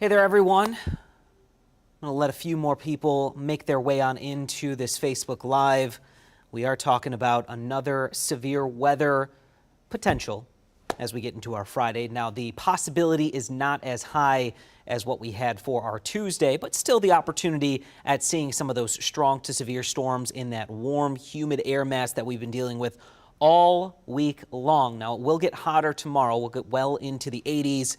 Hey there, everyone. I'm going to let a few more people make their way on into this Facebook Live. We are talking about another severe weather potential as we get into our Friday. Now, the possibility is not as high as what we had for our Tuesday, but still the opportunity at seeing some of those strong to severe storms in that warm, humid air mass that we've been dealing with all week long. Now, it will get hotter tomorrow. We'll get well into the 80s.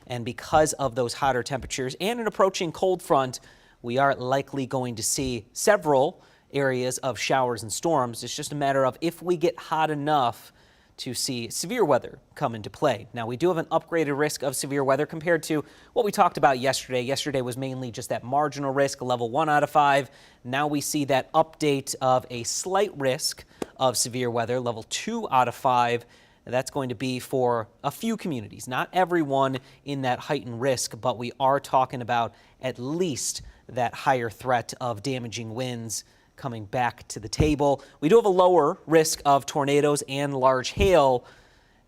And because of those hotter temperatures and an approaching cold front, we are likely going to see several areas of showers and storms. It's just a matter of if we get hot enough to see severe weather come into play. Now, we do have an upgraded risk of severe weather compared to what we talked about yesterday. Yesterday was mainly just that marginal risk, level 1 out of 5. Now we see that update of a slight risk of severe weather, level 2 out of 5. That's going to be for a few communities, not everyone in that heightened risk, but we are talking about at least that higher threat of damaging winds coming back to the table. We do have a lower risk of tornadoes and large hail.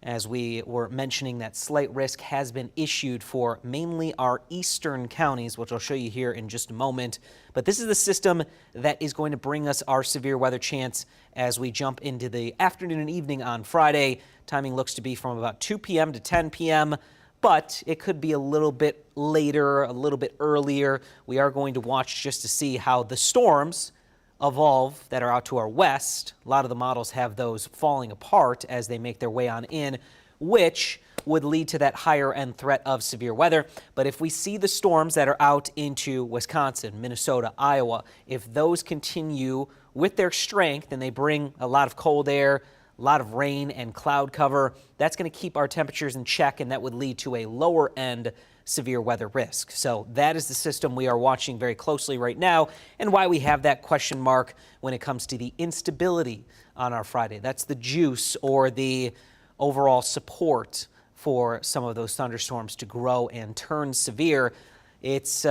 As we were mentioning, that slight risk has been issued for mainly our eastern counties, which I'll show you here in just a moment. But this is the system that is going to bring us our severe weather chance as we jump into the afternoon and evening on Friday. Timing looks to be from about 2 p.m. to 10 p.m., but it could be a little bit later, a little bit earlier. We are going to watch just to see how the storms evolve that are out to our west. A lot of the models have those falling apart as they make their way on in, which would lead to that higher end threat of severe weather. But if we see the storms that are out into Wisconsin, Minnesota, Iowa, if those continue with their strength and they bring a lot of cold air, a lot of rain and cloud cover, that's going to keep our temperatures in check, and that would lead to a lower end severe weather risk. So that is the system we are watching very closely right now, and why we have that question mark when it comes to the instability on our Friday. That's the juice or the overall support for some of those thunderstorms to grow and turn severe. It's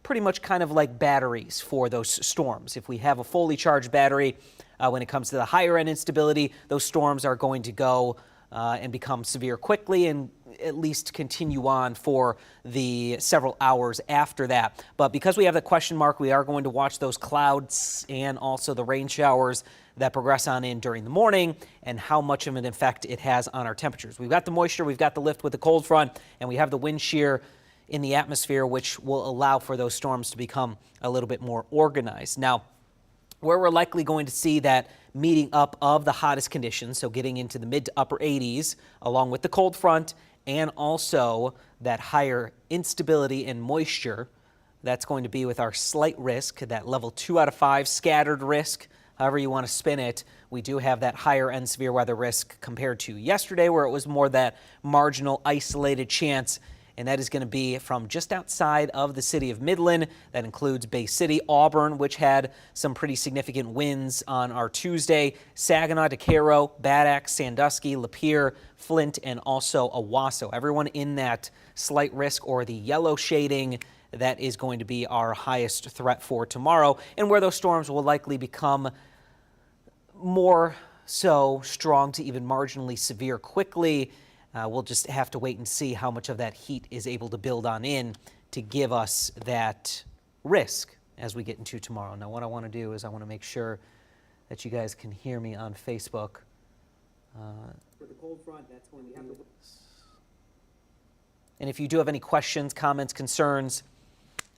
pretty much kind of like batteries for those storms. If we have a fully charged battery, when it comes to the higher end instability, those storms are going to go and become severe quickly and at least continue on for the several hours after that. But because we have the question mark, we are going to watch those clouds and also the rain showers that progress on in during the morning and how much of an effect it has on our temperatures. We've got the moisture, we've got the lift with the cold front, and we have the wind shear in the atmosphere, which will allow for those storms to become a little bit more organized. Now, where we're likely going to see that meeting up of the hottest conditions, so getting into the mid to upper 80s, along with the cold front and also that higher instability and moisture, that's going to be with our slight risk, that level 2 out of 5 scattered risk, however you want to spin it. We do have that higher end severe weather risk compared to yesterday, where it was more that marginal isolated chance. And that is going to be from just outside of the city of Midland. That includes Bay City, Auburn, which had some pretty significant winds on our Tuesday, Saginaw, DeCaro, Bad Axe, Sandusky, Lapeer, Flint, and also Owasso. Everyone in that slight risk or the yellow shading, that is going to be our highest threat for tomorrow, and where those storms will likely become more so strong to even marginally severe quickly. We'll just have to wait and see how much of that heat is able to build on in to give us that risk as we get into tomorrow. Now, what I want to do is I want to make sure that you guys can hear me on Facebook. For the cold front, that's when we have to... And if you do have any questions, comments, concerns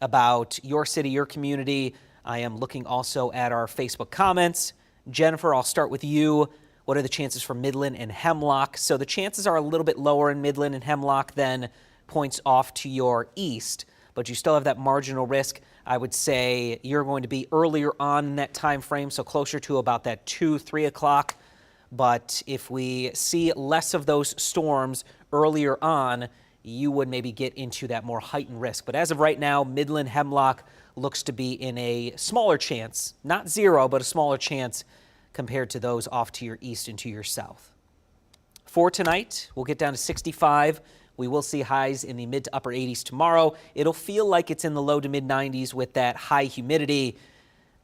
about your city, your community, I am looking also at our Facebook comments. Jennifer, I'll start with you. What are the chances for Midland and Hemlock? So the chances are a little bit lower in Midland and Hemlock than points off to your east, but you still have that marginal risk. I would say you're going to be earlier on in that time frame, so closer to about that 2, 3 o'clock. But if we see less of those storms earlier on, you would maybe get into that more heightened risk. But as of right now, Midland, Hemlock looks to be in a smaller chance, not zero, but a smaller chance compared to those off to your east and to your south. For tonight, we'll get down to 65. We will see highs in the mid to upper 80s tomorrow. It'll feel like it's in the low to mid 90s with that high humidity.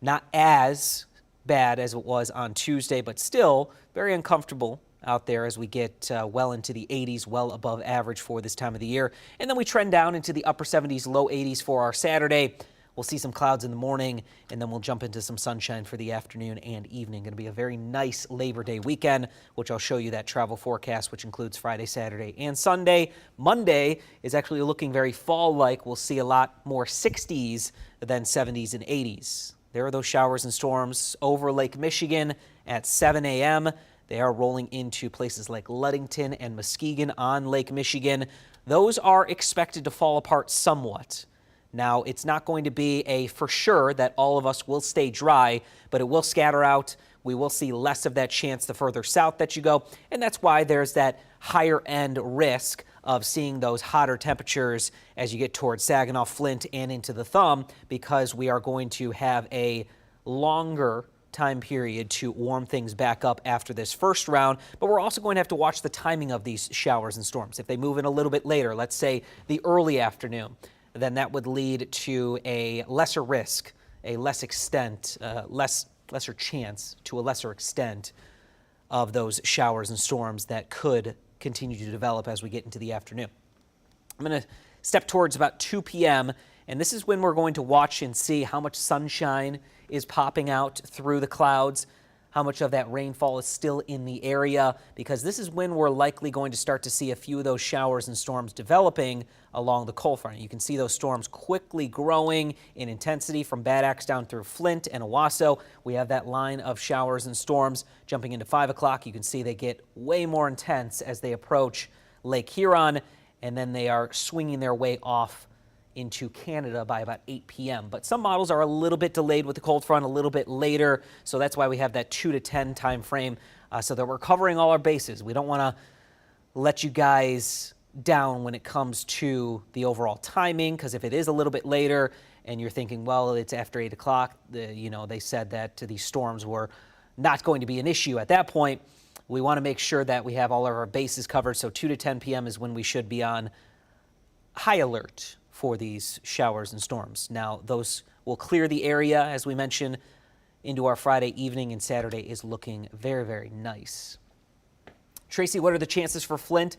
Not as bad as it was on Tuesday, but still very uncomfortable out there as we get well into the 80s, well above average for this time of the year. And then we trend down into the upper 70s, low 80s for our Saturday. We'll see some clouds in the morning, and then we'll jump into some sunshine for the afternoon and evening. Going to be a very nice Labor Day weekend, which I'll show you that travel forecast, which includes Friday, Saturday, and Sunday. Monday is actually looking very fall-like. We'll see a lot more 60s than 70s and 80s. There are those showers and storms over Lake Michigan at 7 a.m. They are rolling into places like Ludington and Muskegon on Lake Michigan. Those are expected to fall apart somewhat. Now, it's not going to be a for sure that all of us will stay dry, but it will scatter out. We will see less of that chance the further south that you go, and that's why there's that higher end risk of seeing those hotter temperatures as you get towards Saginaw, Flint, and into the Thumb, because we are going to have a longer time period to warm things back up after this first round. But we're also going to have to watch the timing of these showers and storms. If they move in a little bit later, let's say the early afternoon, then that would lead to a lesser risk, a lesser chance to a lesser extent of those showers and storms that could continue to develop as we get into the afternoon. I'm going to step towards about 2 p.m., and this is when we're going to watch and see how much sunshine is popping out through the clouds, how much of that rainfall is still in the area, because this is when we're likely going to start to see a few of those showers and storms developing along the cold front. You can see those storms quickly growing in intensity from Bad Axe down through Flint and Owasso. We have that line of showers and storms jumping into 5 o'clock. You can see they get way more intense as they approach Lake Huron, and then they are swinging their way off into Canada by about 8 p.m. But some models are a little bit delayed with the cold front, a little bit later, so that's why we have that 2 to 10 time frame, so that we're covering all our bases. We don't want to let you guys down when it comes to the overall timing, because if it is a little bit later and you're thinking, well, it's after 8 o'clock, they said that these storms were not going to be an issue at that point. We want to make sure that we have all of our bases covered, so 2 to 10 p.m. is when we should be on high alert for these showers and storms. Now, those will clear the area, as we mentioned, into our Friday evening, and Saturday is looking very, very nice. Tracy, what are the chances for Flint?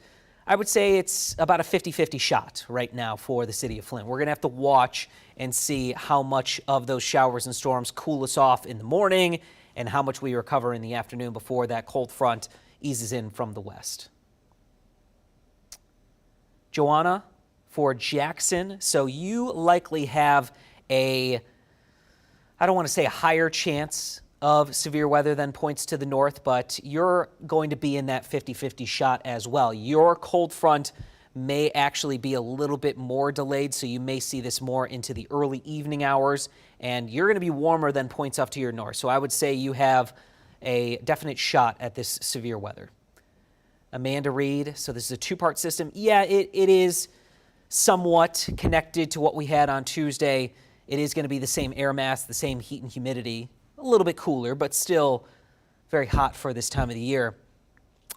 I would say it's about a 50-50 shot right now for the city of Flint. We're going to have to watch and see how much of those showers and storms cool us off in the morning and how much we recover in the afternoon before that cold front eases in from the west. Joanna, for Jackson, so you likely have I don't want to say a higher chance of severe weather than points to the north, but you're going to be in that 50-50 shot as well. Your cold front may actually be a little bit more delayed, so you may see this more into the early evening hours, and you're going to be warmer than points up to your north. So I would say you have a definite shot at this severe weather. Amanda Reed, so this is a two-part system. Yeah, it is somewhat connected to what we had on Tuesday. It is going to be the same air mass, the same heat and humidity, a little bit cooler, but still very hot for this time of the year.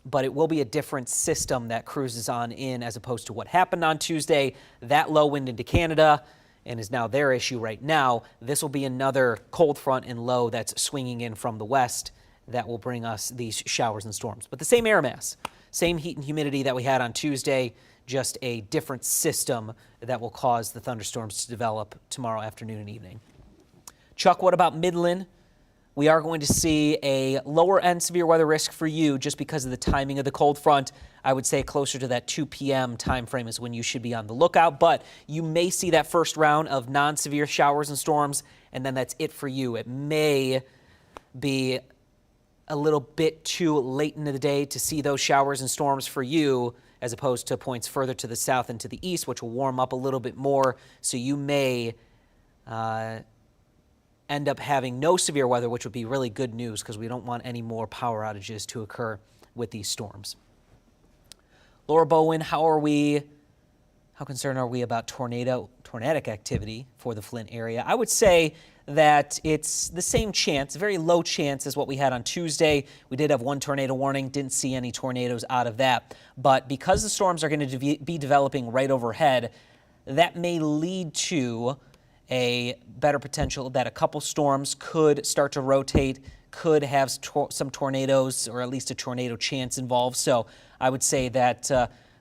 But it will be a different system that cruises on in as opposed to what happened on Tuesday. That low wind into Canada and is now their issue right now. This will be another cold front and low that's swinging in from the west that will bring us these showers and storms. But the same air mass, same heat and humidity that we had on Tuesday, just a different system that will cause the thunderstorms to develop tomorrow afternoon and evening. Chuck, what about Midland? We are going to see a lower end severe weather risk for you just because of the timing of the cold front. I would say closer to that 2 p.m. time frame is when you should be on the lookout, but you may see that first round of non-severe showers and storms, and then that's it for you. It may be a little bit too late into the day to see those showers and storms for you, as opposed to points further to the south and to the east, which will warm up a little bit more. So you may end up having no severe weather, which would be really good news because we don't want any more power outages to occur with these storms. Laura Bowen, how concerned are we about tornadic activity for the Flint area? I would say that it's the same chance, very low chance as what we had on Tuesday. We did have one tornado warning, didn't see any tornadoes out of that. But because the storms are going to be developing right overhead, that may lead to a better potential that a couple storms could start to rotate, could have some tornadoes or at least a tornado chance involved. So I would say that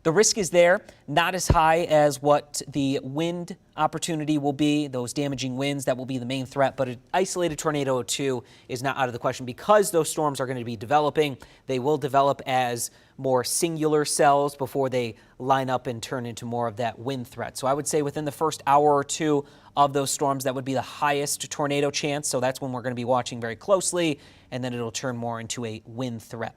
the risk is there, not as high as what the wind opportunity will be, those damaging winds that will be the main threat, but an isolated tornado or two is not out of the question because those storms are going to be developing. They will develop as more singular cells before they line up and turn into more of that wind threat. So I would say within the first hour or two of those storms, that would be the highest tornado chance. So that's when we're going to be watching very closely, and then it'll turn more into a wind threat.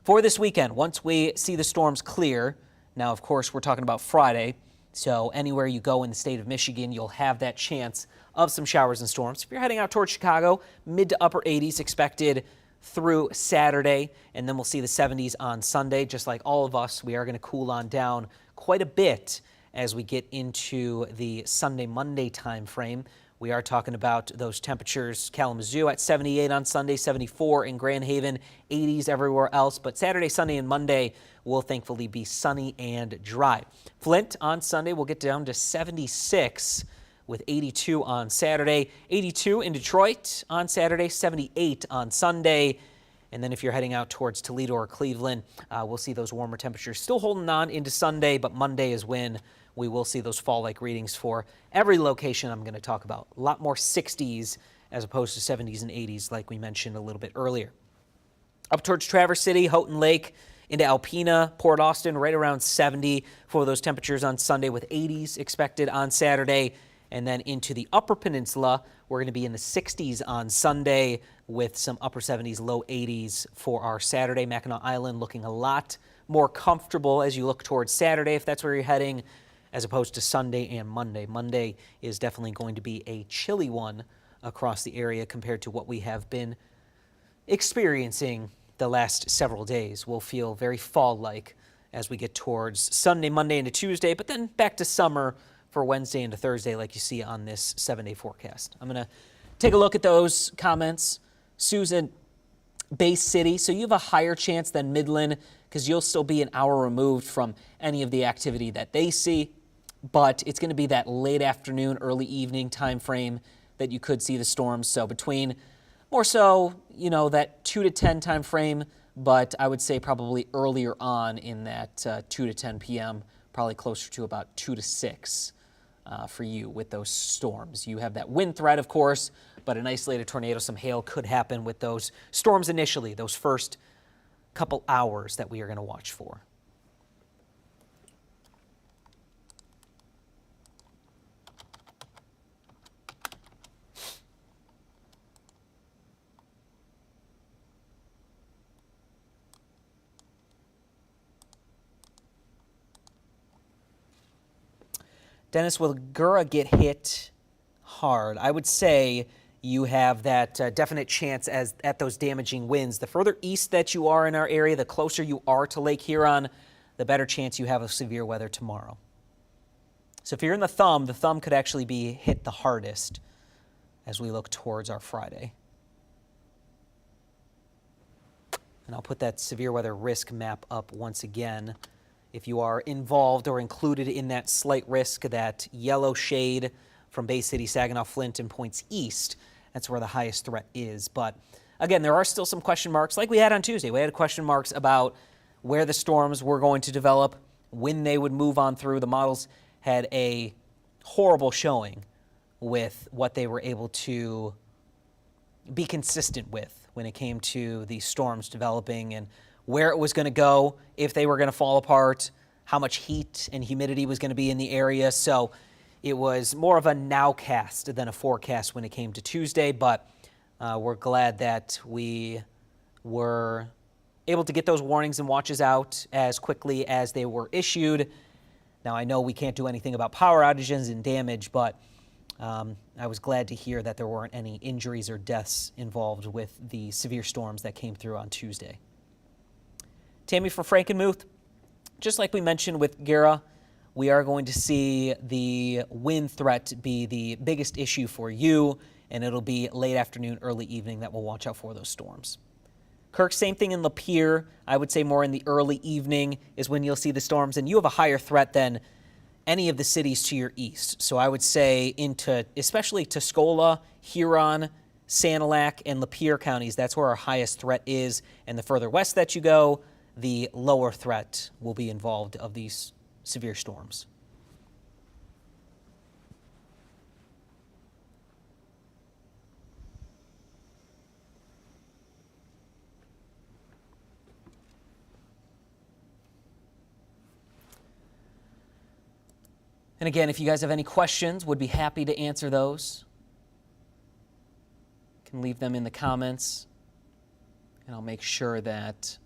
For this weekend, once we see the storms clear, now, of course, we're talking about Friday, so anywhere you go in the state of Michigan, you'll have that chance of some showers and storms. If you're heading out towards Chicago, mid to upper 80s expected through Saturday, and then we'll see the 70s on Sunday. Just like all of us, we are going to cool on down quite a bit as we get into the Sunday, Monday time frame. We are talking about those temperatures, Kalamazoo at 78 on Sunday, 74 in Grand Haven, 80s everywhere else. But Saturday, Sunday, and Monday will thankfully be sunny and dry. Flint on Sunday will get down to 76 with 82 on Saturday, 82 in Detroit on Saturday, 78 on Sunday. And then if you're heading out towards Toledo or Cleveland, we'll see those warmer temperatures still holding on into Sunday, but Monday is when we will see those fall-like readings for every location I'm going to talk about. A lot more 60s as opposed to 70s and 80s like we mentioned a little bit earlier. Up towards Traverse City, Houghton Lake, into Alpena, Port Austin, right around 70 for those temperatures on Sunday with 80s expected on Saturday. And then into the Upper Peninsula, we're going to be in the 60s on Sunday with some upper 70s, low 80s for our Saturday. Mackinac Island looking a lot more comfortable as you look towards Saturday if that's where you're heading, as opposed to Sunday and Monday. Monday is definitely going to be a chilly one across the area compared to what we have been experiencing the last several days. We'll feel very fall-like as we get towards Sunday, Monday into Tuesday, but then back to summer for Wednesday into Thursday like you see on this 7-day forecast. I'm going to take a look at those comments. Susan, Bay City, so you have a higher chance than Midland because you'll still be an hour removed from any of the activity that they see. But it's going to be that late afternoon, early evening time frame that you could see the storms. So between more so, that 2 to 10 time frame, but I would say probably earlier on in that 2 to 10 p.m., probably closer to about 2 to 6 for you with those storms. You have that wind threat, of course, but an isolated tornado, some hail could happen with those storms initially, those first couple hours that we are going to watch for. Dennis, will Gura get hit hard? I would say you have that definite chance at those damaging winds. The further east that you are in our area, the closer you are to Lake Huron, the better chance you have of severe weather tomorrow. So if you're in the thumb could actually be hit the hardest as we look towards our Friday. And I'll put that severe weather risk map up once again. If you are involved or included in that slight risk, that yellow shade from Bay City, Saginaw, Flint, and points east, that's where the highest threat is. But again, there are still some question marks like we had on Tuesday. We had question marks about where the storms were going to develop, when they would move on through. The models had a horrible showing with what they were able to be consistent with when it came to the storms developing and where it was going to go, if they were going to fall apart, how much heat and humidity was going to be in the area. So it was more of a nowcast than a forecast when it came to Tuesday, but we're glad that we were able to get those warnings and watches out as quickly as they were issued. Now, I know we can't do anything about power outages and damage, but I was glad to hear that there weren't any injuries or deaths involved with the severe storms that came through on Tuesday. Tammy for Frankenmuth, just like we mentioned with Gura, we are going to see the wind threat be the biggest issue for you, and it'll be late afternoon, early evening that we'll watch out for those storms. Kirk, same thing in Lapeer. I would say more in the early evening is when you'll see the storms, and you have a higher threat than any of the cities to your east. So I would say into especially Tuscola, Huron, Sanilac, and Lapeer counties. That's where our highest threat is. And the further west that you go, the lower threat will be involved of these severe storms. And again, if you guys have any questions, would be happy to answer those. You can leave them in the comments, and I'll make sure that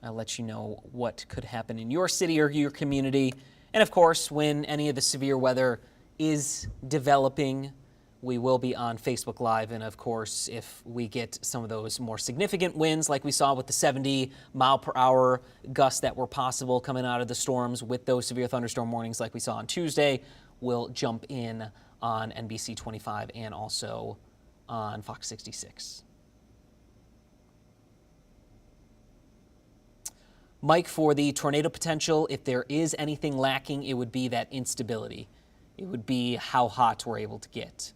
I'll let you know what could happen in your city or your community. And of course, when any of the severe weather is developing, we will be on Facebook Live. And of course, if we get some of those more significant winds, like we saw with the 70-mile-per-hour gusts that were possible coming out of the storms with those severe thunderstorm warnings like we saw on Tuesday, we'll jump in on NBC 25 and also on Fox 66. Mike, for the tornado potential, if there is anything lacking, it would be that instability. It would be how hot we're able to get.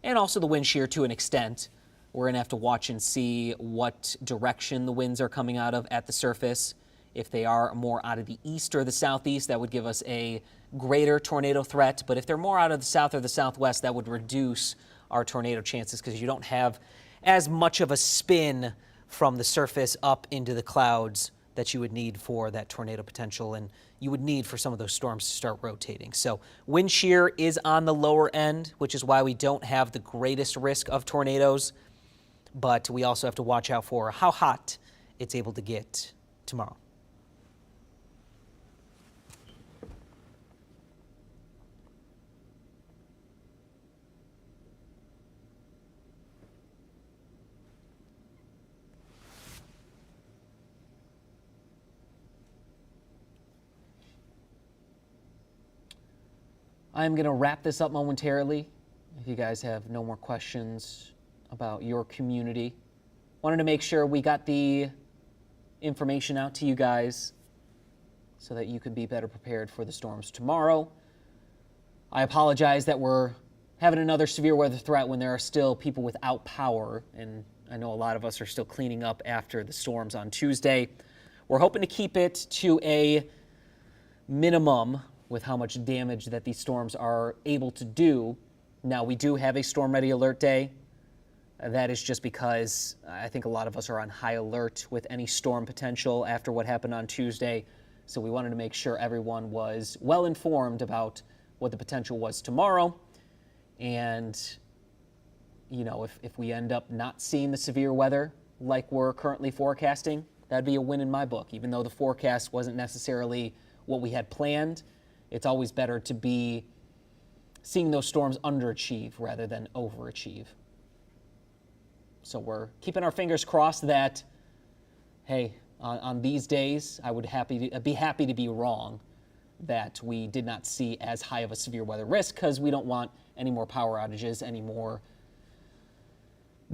And also the wind shear to an extent. We're going to have to watch and see what direction the winds are coming out of at the surface. If they are more out of the east or the southeast, that would give us a greater tornado threat. But if they're more out of the south or the southwest, that would reduce our tornado chances because you don't have as much of a spin from the surface up into the clouds that you would need for that tornado potential, and you would need for some of those storms to start rotating. So wind shear is on the lower end, which is why we don't have the greatest risk of tornadoes, but we also have to watch out for how hot it's able to get tomorrow. I'm going to wrap this up momentarily. If you guys have no more questions about your community, wanted to make sure we got the information out to you guys so that you could be better prepared for the storms tomorrow. I apologize that we're having another severe weather threat when there are still people without power, and I know a lot of us are still cleaning up after the storms on Tuesday. We're hoping to keep it to a minimum with how much damage that these storms are able to do. Now, we do have a storm ready alert day. That is just because I think a lot of us are on high alert with any storm potential after what happened on Tuesday. So we wanted to make sure everyone was well informed about what the potential was tomorrow. And, you know, if we end up not seeing the severe weather like we're currently forecasting, that'd be a win in my book. Even though the forecast wasn't necessarily what we had planned, it's always better to be seeing those storms underachieve rather than overachieve. So we're keeping our fingers crossed that, hey, on these days, I would be happy to be wrong that we did not see as high of a severe weather risk, because we don't want any more power outages, any more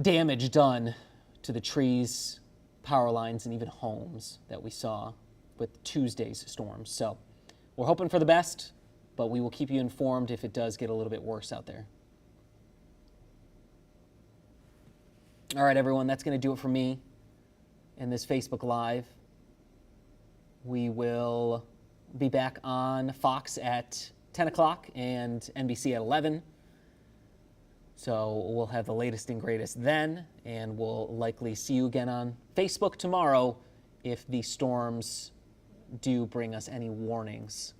damage done to the trees, power lines, and even homes that we saw with Tuesday's storms. So we're hoping for the best, but we will keep you informed if it does get a little bit worse out there. All right, everyone, that's going to do it for me in this Facebook Live. We will be back on Fox at 10 o'clock and NBC at 11. So we'll have the latest and greatest then, and we'll likely see you again on Facebook tomorrow if the storms do bring us any warnings